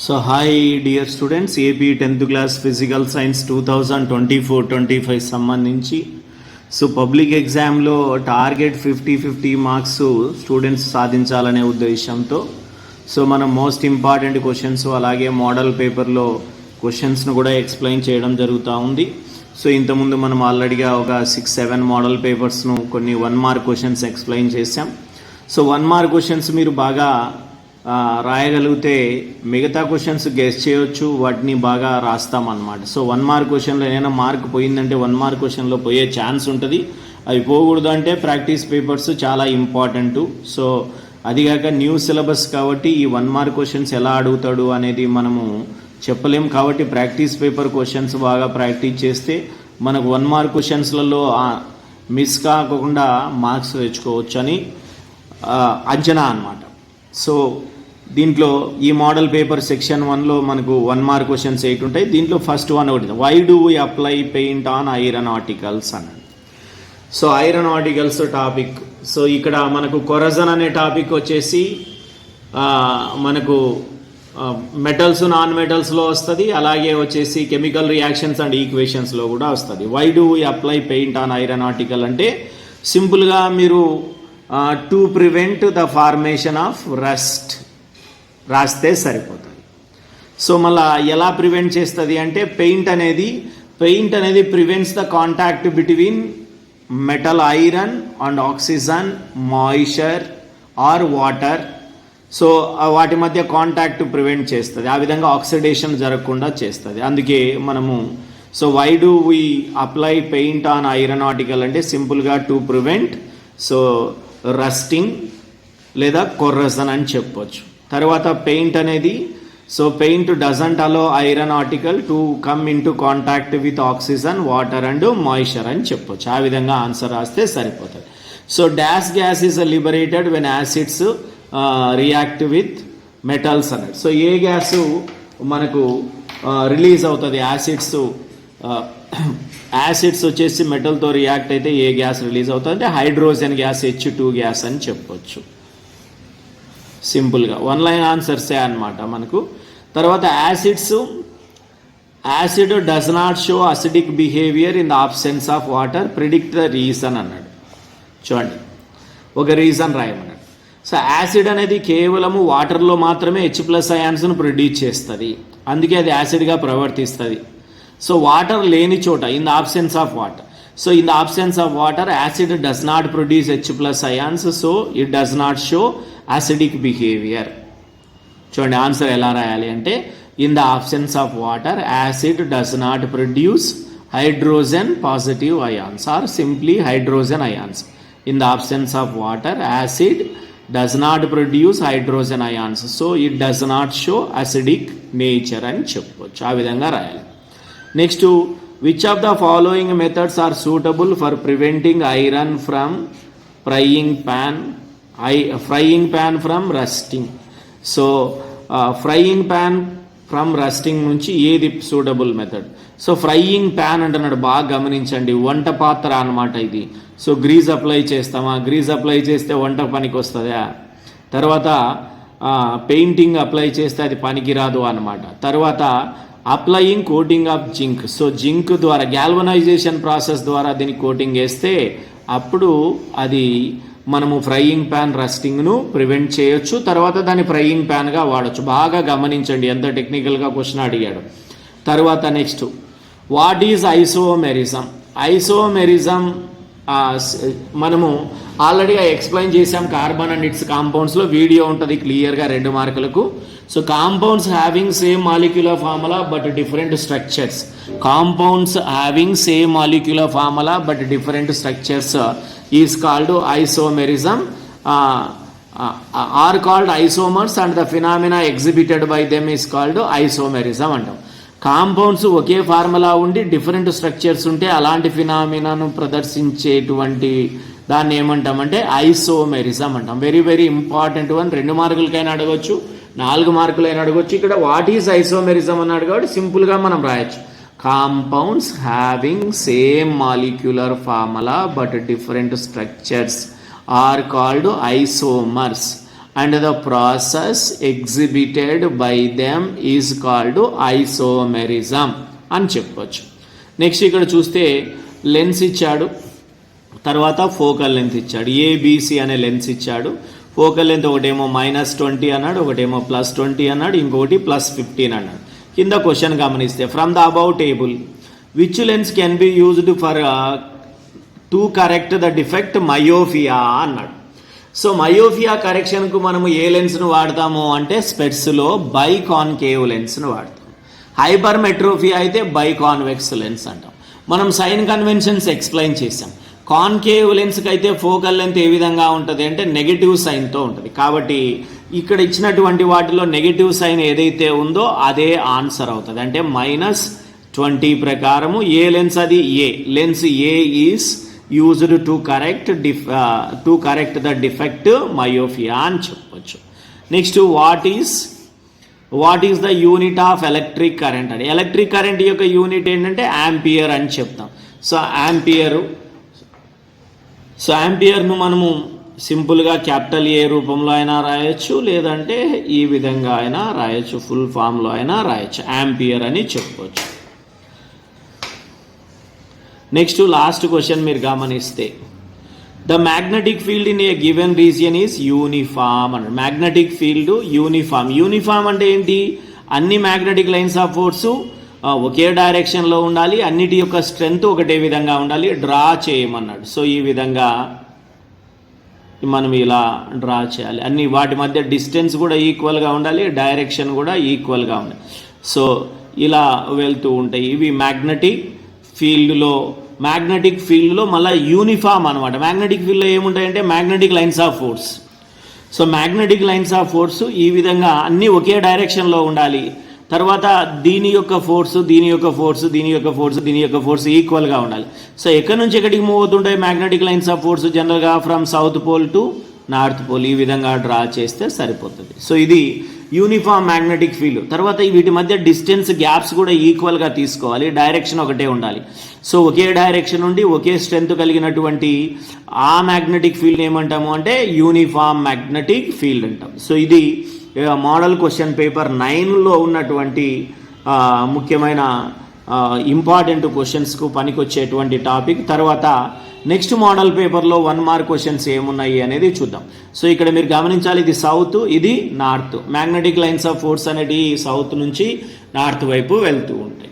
So hi dear students, AP 10th class Physical Science 2024-25 సంబంధించి so public ఎగ్జామ్లో target 50 marks students సాధించాలనే ఉద్దేశంతో so మనం మోస్ట్ ఇంపార్టెంట్ క్వశ్చన్స్ అలాగే మోడల్ పేపర్లో క్వశ్చన్స్ను కూడా ఎక్స్ప్లెయిన్ చేయడం జరుగుతూ ఉంది. సో ఇంతకుముందు మనం ఆల్రెడీగా ఒక 6-7 మోడల్ పేపర్స్ను కొన్ని 1 మార్క్ క్వశ్చన్స్ ఎక్స్ప్లెయిన్ చేసాం. సో 1 మార్క్ క్వశ్చన్స్ మీరు బాగా రాయగలిగితే మిగతా క్వశ్చన్స్ గెస్ చేయొచ్చు, వాటిని బాగా రాస్తామన్నమాట. సో 1 మార్క్ క్వశ్చన్లో ఏదైనా మార్క్ పోయిందంటే 1 మార్క్ క్వశ్చన్లో పోయే ఛాన్స్ ఉంటుంది. అవి పోకూడదు అంటే ప్రాక్టీస్ పేపర్స్ చాలా ఇంపార్టెంట్. సో అదిగాక న్యూ సిలబస్ కాబట్టి ఈ 1 మార్క్ క్వశ్చన్స్ ఎలా అడుగుతాడు అనేది మనము చెప్పలేం. కాబట్టి ప్రాక్టీస్ పేపర్ క్వశ్చన్స్ బాగా ప్రాక్టీస్ చేస్తే మనకు 1 మార్క్ క్వశ్చన్స్లలో మిస్ కాకుండా మార్క్స్ తెచ్చుకోవచ్చు అని అంచనా అన్నమాట. సో దీంట్లో ఈ మోడల్ పేపర్ సెక్షన్ 1లో మనకు 1 మార్క్ క్వశ్చన్స్ 8 ఉంటాయి. దీంట్లో ఫస్ట్ వన్ ఒకటి, why do we apply paint on iron articles అన్నాడు. So iron articles topic. So ఇక్కడ మనకు కొరజన్ అనే టాపిక్ వచ్చేసి మనకు మెటల్స్ నాన్ మెటల్స్లో వస్తుంది, అలాగే వచ్చేసి కెమికల్ రియాక్షన్స్ అండ్ ఈక్వేషన్స్లో కూడా వస్తుంది. Why do we apply paint on iron article అంటే సింపుల్గా మీరు to prevent the formation of rust రాస్తే సరిపోతుంది. సో మళ్ళీ ఎలా ప్రివెంట్ చేస్తుంది అంటే పెయింట్ అనేది prevents the contact between metal iron and oxygen, moisture or water. So వాటి మధ్య కాంటాక్ట్ ప్రివెంట్ చేస్తుంది, ఆ విధంగా ఆక్సిడేషన్ జరగకుండా చేస్తుంది. అందుకే మనము so why do we apply paint on iron article అంటే సింపుల్గా టు ప్రివెంట్ సో రస్టింగ్ లేదా కొర్రజన్ అని చెప్పొచ్చు. తర్వాత పెయింట్ అనేది so paint doesn't allow iron article to come into contact with oxygen, water and moisture అని చెప్పొచ్చు. ఆ విధంగా ఆన్సర్ రాస్తే సరిపోతుంది. So dash gas is liberated when acids react with metals అన్నట్టు. సో ఏ గ్యాసు మనకు రిలీజ్ అవుతుంది, యాసిడ్స్ వచ్చేసి మెటల్తో రియాక్ట్ అయితే ఏ గ్యాస్ రిలీజ్ అవుతుంది అంటే హైడ్రోజన్ గ్యాస్, H2 గ్యాస్ అని చెప్పొచ్చు. సింపుల్గా 1 లైన్ ఆన్సర్సే అనమాట మనకు. తర్వాత acid does not show acidic behaviour in the absence of water, predict the reason అన్నాడు. చూడండి, ఒక రీజన్ రాయమన్నాడు. సో యాసిడ్ అనేది కేవలము వాటర్లో మాత్రమే H+ అయాన్స్ను ప్రొడ్యూస్ చేస్తుంది, అందుకే అది యాసిడ్గా ప్రవర్తిస్తుంది. సో వాటర్ లేని చోట, in the absence of water, so in the absence of water acid does not produce H+ ions, so it does not show acidic behaviour. చూడండి ఆన్సర్ ఎలా రాయాలి అంటే in the absence of water acid does not produce hydrogen positive ions or simply hydrogen ions. In the absence of water acid does not produce hydrogen ions, so it does not show acidic nature అని చెప్పవచ్చు. ఆ విధంగా రాయాలి. Next, which of the following methods are suitable for preventing iron from frying pan from rusting. So frying pan from rusting నుంచి ఏది suitable method? So frying pan అంటున్నాడు, బాగా గమనించండి, వంట పాత్ర అనమాట ఇది. సో గ్రీజ్ అప్లై చేస్తామా, గ్రీజ్ అప్లై చేస్తే వంట పనికి వస్తుందా? తర్వాత పెయింటింగ్ అప్లై చేస్తే అది పనికి రాదు అనమాట. తర్వాత applying coating of zinc, so zinc ద్వారా గ్యాల్వనైజేషన్ ప్రాసెస్ ద్వారా దీనికి కోటింగ్ వేస్తే అప్పుడు అది మనము ఫ్రైయింగ్ ప్యాన్ రస్టింగ్ను ప్రివెంట్ చేయొచ్చు. తర్వాత దాన్ని ఫ్రైయింగ్ ప్యాన్గా వాడచ్చు. బాగా గమనించండి, ఎంత టెక్నికల్గా క్వశ్చన్ అడిగాడు. తర్వాత next, what is isomerism? Isomerism మనము ఆల్రెడీగా ఎక్స్ప్లెయిన్ చేసాం. కార్బన్ అండ్ ఇట్స్ కాంపౌండ్స్లో వీడియో ఉంటుంది క్లియర్గా 2 మార్కులకు. So compounds having same molecular formula but different structures. Compounds having same molecular formula but different structures is called isomerism or called isomers and the phenomena exhibited by them is called isomerism అంటాం. కాంపౌండ్స్ ఒకే ఫార్ములా ఉండి different structures ఉంటే అలాంటి ఫినామినాను ప్రదర్శించేటువంటి దాన్ని ఏమంటామంటే ఐసోమెరిజం అంటాం. Very very important one. 2 మార్కులకైనా అడగవచ్చు, 4 మార్కులైనా అడగవచ్చు. ఇక్కడ వాట్ ఈజ్ ఐసోమెరిజం అన్నాడు కాబట్టి సింపుల్గా మనం రాయొచ్చు, compounds having same molecular formula but different structures are called isomers and the process exhibited by them is called isomerism అని చెప్పొచ్చు. నెక్స్ట్ ఇక్కడ చూస్తే లెన్స్ ఇచ్చాడు, తర్వాత ఫోకల్ లెంత్ ఇచ్చాడు. ఏబిసి అనే లెన్స్ ఇచ్చాడు. ఫోకల్ లెంత్ ఒకటేమో -20 అన్నాడు, ఒకటేమో +20 అన్నాడు, ఇంకొకటి +15 అన్నాడు. కింద క్వశ్చన్ గమనిస్తే from the above table which lens can be used for to correct the defect myopia అన్నాడు. సో మయోఫియా కరెక్షన్కు మనము ఏ లెన్స్ను వాడతాము అంటే స్పెట్స్లో బైకాన్కేవ్ లెన్స్ను వాడతాం. హైపర్మెట్రోఫియా అయితే బైకాన్వెక్స్ లెన్స్ అంటాం. మనం సైన్ కన్వెన్షన్స్ ఎక్స్ప్లెయిన్ చేసాం. కాన్కేవ్ లెన్స్కి అయితే ఫోకల్ లెంత్ ఏ విధంగా ఉంటుంది అంటే నెగటివ్ సైన్తో ఉంటుంది. కాబట్టి ఇక్కడ ఇచ్చినటువంటి వాటిలో నెగటివ్ సైన్ ఏదైతే ఉందో అదే ఆన్సర్ అవుతుంది. అంటే -20 ప్రకారము ఏ లెన్స్ అది ఏ లెన్స్ ఏ is used to correct the defect myopia అని చెప్పొచ్చు. Next what is the unit of electric current అంటే ఎలక్ట్రిక్ కరెంట్ యొక్క యూనిట్ ఏంటంటే యాంపియర్ అని చెప్తాం. సో యాంపియర్ను మనము సింపుల్గా క్యాపిటల్ ఏ రూపంలో అయినా రాయొచ్చు, లేదంటే ఈ విధంగా అయినా రాయొచ్చు, ఫుల్ ఫామ్లో అయినా రాయొచ్చు, యాంపియర్ అని చెప్పవచ్చు. నెక్స్ట్ లాస్ట్ క్వశ్చన్ మీరు గమనిస్తే the magnetic field in a given region is uniform అన్నాడు. మ్యాగ్నెటిక్ ఫీల్డ్ యూనిఫామ్ అంటే ఏంటి? అన్ని మ్యాగ్నెటిక్ లైన్స్ ఆఫ్ ఫోర్సు ఒకే డైరెక్షన్లో ఉండాలి, అన్నిటి యొక్క స్ట్రెంగ్త్ ఒకటే విధంగా ఉండాలి, డ్రా చేయమన్నాడు. సో ఈ విధంగా మనం ఇలా డ్రా చేయాలి. అన్ని వాటి మధ్య డిస్టెన్స్ కూడా ఈక్వల్గా ఉండాలి, డైరెక్షన్ కూడా ఈక్వల్గా ఉండాలి. సో ఇలా వెళ్తూ ఉంటాయి. ఇవి మ్యాగ్నెటిక్ ఫీల్డ్లో మళ్ళీ యూనిఫామ్ అనమాట. మ్యాగ్నెటిక్ ఫీల్డ్లో ఏముంటాయంటే magnetic lines of force. So magnetic lines of force ఈ విధంగా అన్నీ ఒకే డైరెక్షన్లో ఉండాలి. తర్వాత దీని యొక్క ఫోర్స్ ఈక్వల్గా ఉండాలి. సో ఎక్కడి నుంచి ఎక్కడికి మూవ్ అవుతుంటాయి మ్యాగ్నెటిక్ లైన్స్ ఆఫ్ ఫోర్స్? జనరల్గా from south pole to north pole ఈ విధంగా డ్రా చేస్తే సరిపోతుంది. సో ఇది యూనిఫామ్ మ్యాగ్నెటిక్ ఫీల్డ్. తర్వాత వీటి మధ్య డిస్టెన్స్ గ్యాప్స్ కూడా ఈక్వల్గా తీసుకోవాలి, డైరెక్షన్ ఒకటే ఉండాలి. సో ఒకే డైరెక్షన్ నుండి ఒకే స్ట్రెంత్ కలిగినటువంటి ఆ మ్యాగ్నెటిక్ ఫీల్డ్ ఏమంటాము అంటే యూనిఫామ్ మ్యాగ్నెటిక్ ఫీల్డ్ అంటాం. సో ఇది మోడల్ క్వశ్చన్ పేపర్ 9లో ఉన్నటువంటి ముఖ్యమైన ఇంపార్టెంట్ క్వశ్చన్స్కు పనికొచ్చేటువంటి టాపిక్. తర్వాత నెక్స్ట్ మోడల్ పేపర్లో 1 మార్క్ క్వశ్చన్స్ ఏమున్నాయి అనేది చూద్దాం. సో ఇక్కడ మీరు గమనించాలి, ఇది సౌత్, ఇది north. Magnetic lines of force అనేవి సౌత్ నుంచి నార్త్ వైపు వెళ్తూ ఉంటాయి.